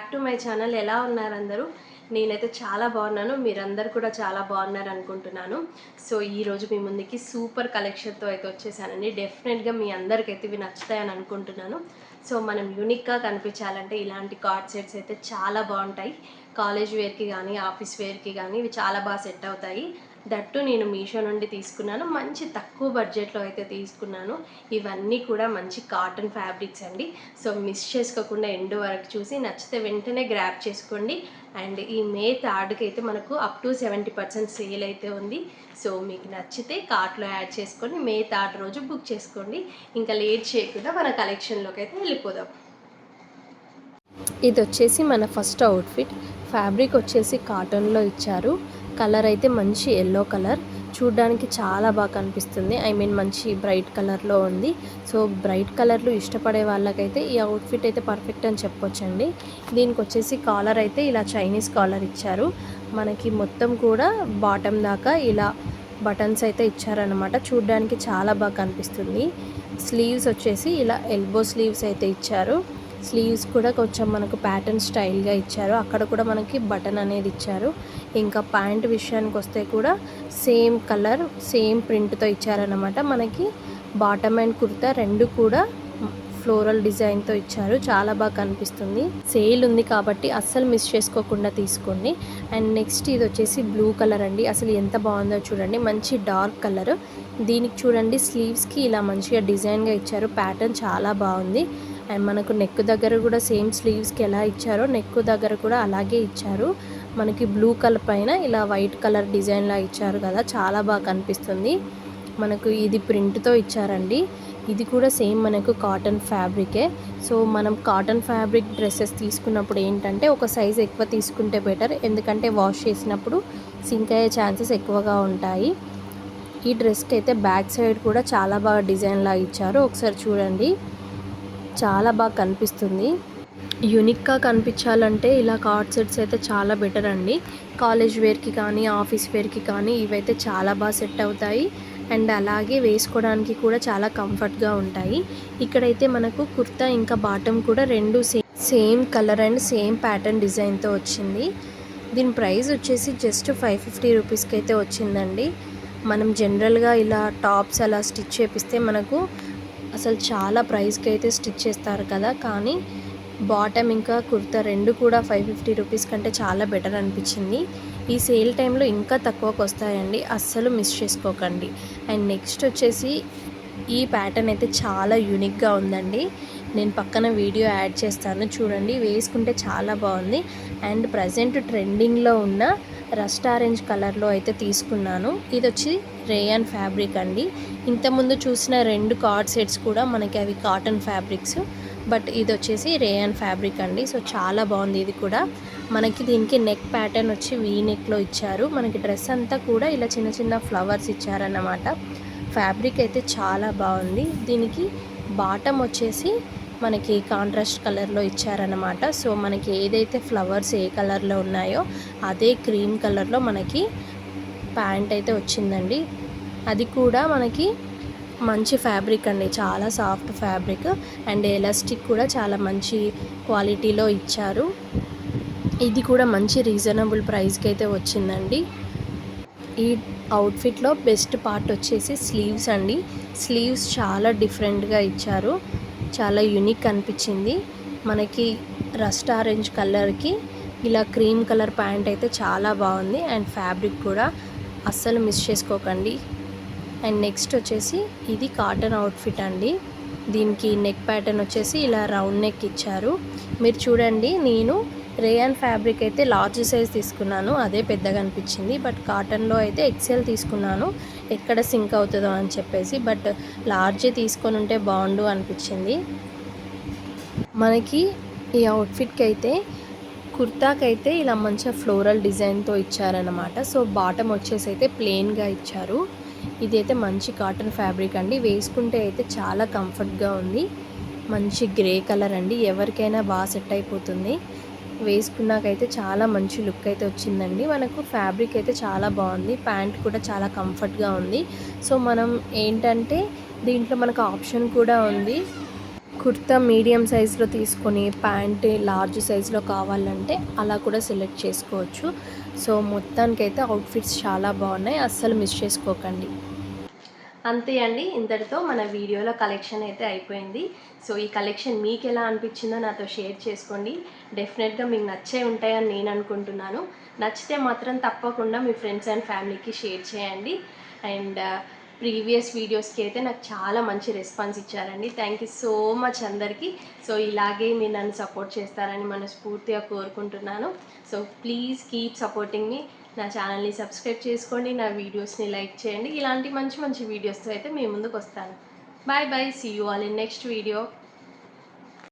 Back to my channel. ఎలా ఉన్నారు అందరూ? నేనైతే చాలా బాగున్నాను. మీరందరూ కూడా చాలా బాగున్నారు అనుకుంటున్నాను. సో ఈరోజు మీ ముందుకి సూపర్ కలెక్షన్తో అయితే వచ్చేసానండి. డెఫినెట్గా మీ అందరికైతే ఇవి నచ్చుతాయని అనుకుంటున్నాను. సో మనం యూనిక్గా కనిపించాలంటే ఇలాంటి కార్డ్ సెట్స్ అయితే చాలా బాగుంటాయి. కాలేజ్ వేర్కి కానీ ఆఫీస్ వేర్కి కానీ ఇవి చాలా బాగా సెట్ అవుతాయి. దట్టు నేను మీషో నుండి తీసుకున్నాను. మంచి తక్కువ బడ్జెట్లో అయితే తీసుకున్నాను. ఇవన్నీ కూడా మంచి కాటన్ ఫ్యాబ్రిక్స్ అండి. సో మిస్ చేసుకోకుండా ఎండ్ వరకు చూసి నచ్చితే వెంటనే గ్రాప్ చేసుకోండి. అండ్ ఈ మే 3కి అయితే మనకు అప్ టు 70% సేల్ అయితే ఉంది. సో మీకు నచ్చితే కార్ట్లో యాడ్ చేసుకొని మే 3 రోజు బుక్ చేసుకోండి. ఇంకా లేట్ చేయకుండా మన కలెక్షన్లోకి అయితే వెళ్ళిపోదాం. ఇది వచ్చేసి మన ఫస్ట్ అవుట్ఫిట్. ఫ్యాబ్రిక్ వచ్చేసి కాటన్లో ఇచ్చారు. కలర్ అయితే మంచి ఎల్లో కలర్, చూడడానికి చాలా బాగా కనిపిస్తుంది. మంచి బ్రైట్ కలర్లో ఉంది. సో బ్రైట్ కలర్లు ఇష్టపడే వాళ్ళకైతే ఈ అవుట్ఫిట్ అయితే పర్ఫెక్ట్ అని చెప్పొచ్చండి. దీనికి వచ్చేసి కాలర్ అయితే ఇలా చైనీస్ కాలర్ ఇచ్చారు. మనకి మొత్తం కూడా బాటమ్ దాకా ఇలా బటన్స్ అయితే ఇచ్చారనమాట. చూడడానికి చాలా బాగా కనిపిస్తుంది. స్లీవ్స్ వచ్చేసి ఇలా ఎల్బో స్లీవ్స్ అయితే ఇచ్చారు. స్లీవ్స్ కూడా కొంచెం మనకు ప్యాటర్న్ స్టైల్గా ఇచ్చారు. అక్కడ కూడా మనకి బటన్ అనేది ఇచ్చారు. ఇంకా ప్యాంట్ విషయానికి వస్తే కూడా సేమ్ కలర్ సేమ్ ప్రింట్తో ఇచ్చారనమాట. మనకి బాటమ్ అండ్ కుర్తా రెండు కూడా ఫ్లోరల్ డిజైన్తో ఇచ్చారు. చాలా బాగా కనిపిస్తుంది. సేల్ ఉంది కాబట్టి అస్సలు మిస్ చేసుకోకుండా తీసుకోండి. అండ్ నెక్స్ట్ ఇది వచ్చేసి బ్లూ కలర్ అండి. అసలు ఎంత బాగుందో చూడండి. మంచి డార్క్ కలర్. దీనికి చూడండి స్లీవ్స్కి ఇలా మంచిగా డిజైన్గా ఇచ్చారు. ప్యాటర్న్ చాలా బాగుంది. అండ్ మనకు నెక్ దగ్గర కూడా సేమ్ స్లీవ్స్కి ఎలా ఇచ్చారో నెక్ దగ్గర కూడా అలాగే ఇచ్చారు. మనకి బ్లూ కలర్ పైన ఇలా వైట్ కలర్ డిజైన్లా ఇచ్చారు కదా, చాలా బాగా కనిపిస్తుంది. మనకు ఇది ప్రింట్తో ఇచ్చారండి. ఇది కూడా సేమ్ మనకు కాటన్ ఫ్యాబ్రికే. సో మనం కాటన్ ఫ్యాబ్రిక్ డ్రెస్సెస్ తీసుకున్నప్పుడు ఏంటంటే ఒక సైజ్ ఎక్కువ తీసుకుంటే బెటర్. ఎందుకంటే వాష్ చేసినప్పుడు సింక్ అయ్యే ఛాన్సెస్ ఎక్కువగా ఉంటాయి. ఈ డ్రెస్కి అయితే బ్యాక్ సైడ్ కూడా చాలా బాగా డిజైన్లా ఇచ్చారు. ఒకసారి చూడండి, చాలా బాగా కనిపిస్తుంది. యూనిక్గా కనిపించాలంటే ఇలా కార్డ్ సెట్స్ అయితే చాలా బెటర్ అండి. కాలేజ్ వేర్కి కానీ ఆఫీస్ వేర్కి కానీ ఇవైతే చాలా బాగా సెట్ అవుతాయి. అండ్ అలాగే వేసుకోవడానికి కూడా చాలా కంఫర్ట్గా ఉంటాయి. ఇక్కడైతే మనకు కుర్తా ఇంకా బాటమ్ కూడా రెండు same colour and same pattern డిజైన్తో వచ్చింది. దీని ప్రైస్ వచ్చేసి జస్ట్ 550 రూపీస్కి అయితే వచ్చిందండి. మనం జనరల్గా ఇలా టాప్స్ అలా స్టిచ్ చేపిస్తే మనకు అసలు చాలా ప్రైస్కి అయితే స్టిచ్ చేస్తారు కదా, కానీ బాటమ్ ఇంకా కుర్తా రెండు కూడా 550 రూపీస్ కంటే చాలా బెటర్ అనిపించింది. ఈ సేల్ టైంలో ఇంకా తక్కువకు వస్తాయండి, అస్సలు మిస్ చేసుకోకండి. అండ్ నెక్స్ట్ వచ్చేసి ఈ ప్యాటర్న్ అయితే చాలా యూనిక్గా ఉందండి. నేను పక్కన వీడియో యాడ్ చేస్తాను చూడండి. వేసుకుంటే చాలా బాగుంది. అండ్ ప్రజెంట్ ట్రెండింగ్లో ఉన్న రస్ట్ ఆరెంజ్ కలర్లో అయితే తీసుకున్నాను. ఇది వచ్చి రేయాన్ ఫ్యాబ్రిక్ అండి. ఇంతకుముందు చూసిన రెండు కార్డ్ సెట్స్ కూడా మనకి అవి కాటన్ ఫ్యాబ్రిక్స్, బట్ ఇది వచ్చేసి రేయాన్ ఫ్యాబ్రిక్ అండి. సో చాలా బాగుంది. ఇది కూడా మనకి దీనికి నెక్ ప్యాటర్న్ వచ్చి వీ నెక్లో ఇచ్చారు. మనకి డ్రెస్ అంతా కూడా ఇలా చిన్న చిన్న ఫ్లవర్స్ ఇచ్చారన్నమాట. ఫ్యాబ్రిక్ అయితే చాలా బాగుంది. దీనికి బాటమ్ వచ్చేసి మనకి కాంట్రాస్ట్ కలర్లో ఇచ్చారన్నమాట. సో మనకి ఏదైతే ఫ్లవర్స్ ఏ కలర్లో ఉన్నాయో అదే క్రీమ్ కలర్లో మనకి ప్యాంట్ అయితే వచ్చిందండి. అది కూడా మనకి మంచి ఫ్యాబ్రిక్ అండి, చాలా సాఫ్ట్ ఫ్యాబ్రిక్. అండ్ ఎలాస్టిక్ కూడా చాలా మంచి క్వాలిటీలో ఇచ్చారు. ఇది కూడా మంచి రీజనబుల్ ప్రైస్కి అయితే వచ్చిందండి. ఈ అవుట్ఫిట్లో బెస్ట్ పార్ట్ వచ్చేసి స్లీవ్స్ అండి. స్లీవ్స్ చాలా డిఫరెంట్గా ఇచ్చారు. చాలా యూనిక్ అనిపించింది. మనకి రస్ట్ ఆరెంజ్ కలర్కి ఇలా క్రీమ్ కలర్ ప్యాంట్ అయితే చాలా బాగుంది. అండ్ ఫ్యాబ్రిక్ కూడా అస్సలు మిస్ చేసుకోకండి. అండ్ నెక్స్ట్ వచ్చేసి ఇది కాటన్ అవుట్ఫిట్ అండి. దీనికి నెక్ ప్యాటర్న్ వచ్చేసి ఇలా రౌండ్ నెక్ ఇచ్చారు. మీరు చూడండి, నేను రేయాన్ ఫ్యాబ్రిక్ అయితే లార్జ్ సైజ్ తీసుకున్నాను, అదే పెద్దగా అనిపించింది. బట్ కాటన్లో అయితే ఎక్సెల్ తీసుకున్నాను, ఎక్కడ సింక్ అవుతుందో అని చెప్పేసి. బట్ లార్జే తీసుకొని ఉంటే బాగుండు అనిపించింది. మనకి ఈ అవుట్ఫిట్కి అయితే కుర్తాకైతే ఇలా మంచిగా ఫ్లోరల్ డిజైన్తో ఇచ్చారనమాట. సో బాటమ్ వచ్చేసి అయితే ప్లెయిన్గా ఇచ్చారు. ఇది అయితే మంచి కాటన్ ఫ్యాబ్రిక్ అండి. వేసుకుంటే అయితే చాలా కంఫర్ట్గా ఉంది. మంచి గ్రే కలర్ అండి, ఎవరికైనా బాగా సెట్ అయిపోతుంది. వేసుకున్నాకైతే చాలా మంచి లుక్ అయితే వచ్చిందండి. మనకు ఫ్యాబ్రిక్ అయితే చాలా బాగుంది. ప్యాంట్ కూడా చాలా కంఫర్ట్గా ఉంది. సో మనం ఏంటంటే దీంట్లో మనకు ఆప్షన్ కూడా ఉంది, కుర్తా మీడియం సైజులో తీసుకొని ప్యాంట్ లార్జ్ సైజులో కావాలంటే అలా కూడా సెలెక్ట్ చేసుకోవచ్చు. సో మొత్తానికైతే అవుట్ఫిట్స్ చాలా బాగున్నాయి, అస్సలు మిస్ చేసుకోకండి. అంతే అండి, ఇంతటితో మన వీడియోలో కలెక్షన్ అయితే అయిపోయింది. సో ఈ కలెక్షన్ మీకు ఎలా అనిపించిందో నాతో షేర్ చేసుకోండి. డెఫినెట్గా మీకు నచ్చే ఉంటాయని నేను అనుకుంటున్నాను. నచ్చితే మాత్రం తప్పకుండా మీ ఫ్రెండ్స్ అండ్ ఫ్యామిలీకి షేర్ చేయండి. అండ్ ప్రీవియస్ వీడియోస్కి అయితే నాకు చాలా మంచి రెస్పాన్స్ ఇచ్చారండి. థ్యాంక్ యూ సో మచ్ అందరికీ. సో ఇలాగే మీరు నన్ను సపోర్ట్ చేస్తారని మనస్ఫూర్తిగా కోరుకుంటున్నాను. సో ప్లీజ్ కీప్ సపోర్టింగ్ మీ. నా ఛానల్ని సబ్స్క్రైబ్ చేసుకోండి, నా వీడియోస్ని లైక్ చేయండి. ఇలాంటి మంచి మంచి వీడియోస్తో అయితే మీ ముందుకు వస్తాను. Bye bye, see you all in next video.